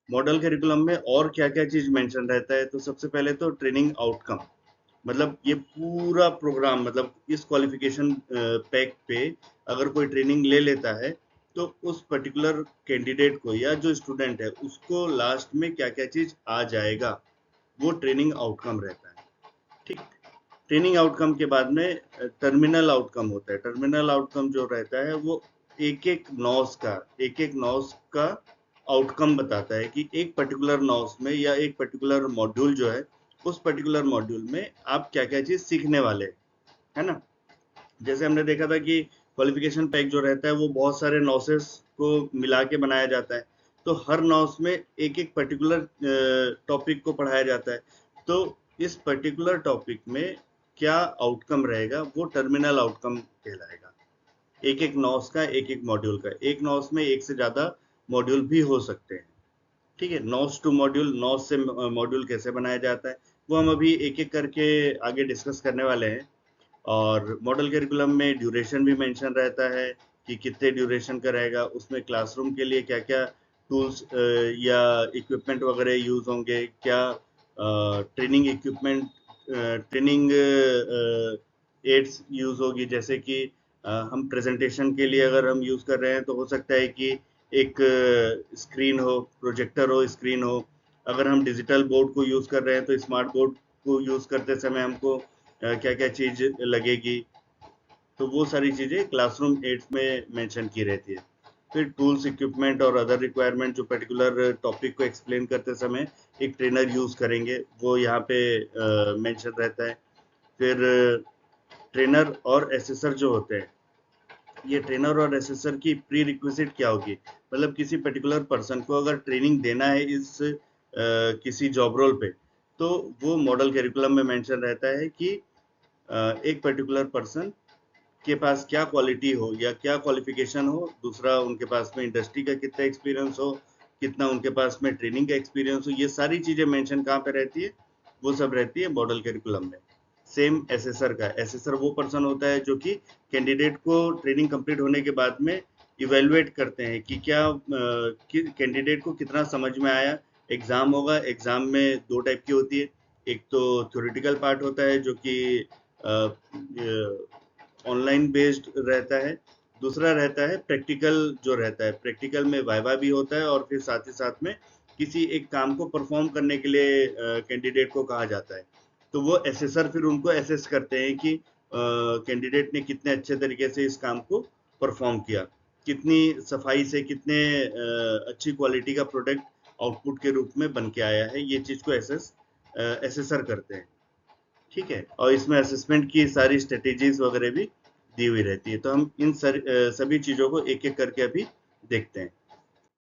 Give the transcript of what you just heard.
Model curriculum में और क्या क्या चीज मेंशन रहता है, तो सबसे पहले तो ट्रेनिंग आउटकम, मतलब ये पूरा प्रोग्राम, मतलब इस क्वालिफिकेशन पैक पे अगर कोई ट्रेनिंग ले लेता है तो उस पर्टिकुलर कैंडिडेट को या जो स्टूडेंट है उसको लास्ट में क्या क्या चीज आ जाएगा, वो ट्रेनिंग आउटकम रहता है। ठीक। ट्रेनिंग आउटकम के बाद में टर्मिनल आउटकम होता है। टर्मिनल आउटकम जो रहता है वो एक एक नॉस का आउटकम बताता है कि एक पर्टिकुलर नॉस में या एक पर्टिकुलर मॉड्यूल जो है, उस पर्टिकुलर मॉड्यूल में आप क्या क्या चीज सीखने वाले हैं, है ना। जैसे हमने देखा था कि क्वालिफिकेशन पैक जो रहता है वो बहुत सारे नॉसेस को मिला के बनाया जाता है, तो हर नॉस में एक एक पर्टिकुलर टॉपिक को पढ़ाया जाता है। तो इस पर्टिकुलर टॉपिक में क्या आउटकम रहेगा वो टर्मिनल आउटकम कहलाएगा। एक एक नॉस का, एक एक मॉड्यूल का, एक नॉस में एक से ज्यादा मॉड्यूल भी हो सकते हैं। ठीक है, नॉस टू मॉड्यूल, नॉस से मॉड्यूल कैसे बनाया जाता है वो हम अभी एक एक करके आगे डिस्कस करने वाले हैं। और मॉडल करिकुलम में ड्यूरेशन भी मेंशन रहता है कि कितने ड्यूरेशन का रहेगा, उसमें क्लासरूम के लिए क्या क्या टूल्स या इक्विपमेंट वगैरह यूज होंगे, क्या training equipment, training aids use होगी, जैसे कि हम प्रेजेंटेशन के लिए अगर हम यूज कर रहे हैं तो हो सकता है कि एक स्क्रीन हो, प्रोजेक्टर हो, स्क्रीन हो। अगर हम डिजिटल बोर्ड को यूज कर रहे हैं तो स्मार्ट बोर्ड को यूज करते समय हमको क्या क्या चीज लगेगी, तो वो सारी चीजें क्लासरूम एड्स में मेंशन की रहती है। फिर टूल्स, इक्विपमेंट और अदर रिक्वायरमेंट जो पर्टिकुलर टॉपिक को एक्सप्लेन करते समय एक ट्रेनर यूज करेंगे, वो यहाँ पे मेंशन रहता है। फिर ट्रेनर और एसेसर जो होते हैं, ये ट्रेनर और एसेसर की प्री रिक्विजिट क्या होगी, मतलब किसी पर्टिकुलर पर्सन को अगर ट्रेनिंग देना है इस किसी जॉब रोल पे, तो वो मॉडल करिकुलम में मेंशन रहता है कि एक पर्टिकुलर पर्सन के पास क्या क्वालिटी हो या क्या क्वालिफिकेशन हो, दूसरा उनके पास में इंडस्ट्री का कितना एक्सपीरियंस हो, कितना उनके पास में ट्रेनिंग का एक्सपीरियंस हो, ये सारी चीजें मेंशन कहाँ पे रहती है, वो सब रहती है मॉडल करिकुलम में। सेम एसेसर का, एसेसर वो पर्सन होता है जो कि कैंडिडेट को ट्रेनिंग कंप्लीट होने के बाद में इवेलुएट करते हैं कि क्या कैंडिडेट को कितना समझ में आया। एग्जाम होगा, एग्जाम में दो टाइप की होती है, एक तो थ्योरेटिकल पार्ट होता है जो कि ऑनलाइन बेस्ड रहता है, दूसरा रहता है प्रैक्टिकल जो रहता है, प्रैक्टिकल में वाइवा भी होता है और फिर साथ ही साथ में किसी एक काम को परफॉर्म करने के लिए कैंडिडेट को कहा जाता है। तो वो एसेसर फिर उनको एसेस करते हैं कि कैंडिडेट ने कितने अच्छे तरीके से इस काम को परफॉर्म किया, कितनी सफाई से, कितने अच्छी क्वालिटी का प्रोडक्ट आउटपुट के रूप में बन के आया है, ये चीज को एसेसर करते हैं। ठीक है, और इसमें असेसमेंट की सारी स्ट्रेटेजीज वगैरह भी दी हुई रहती है। तो हम इन सभी चीजों को एक एक करके अभी देखते हैं।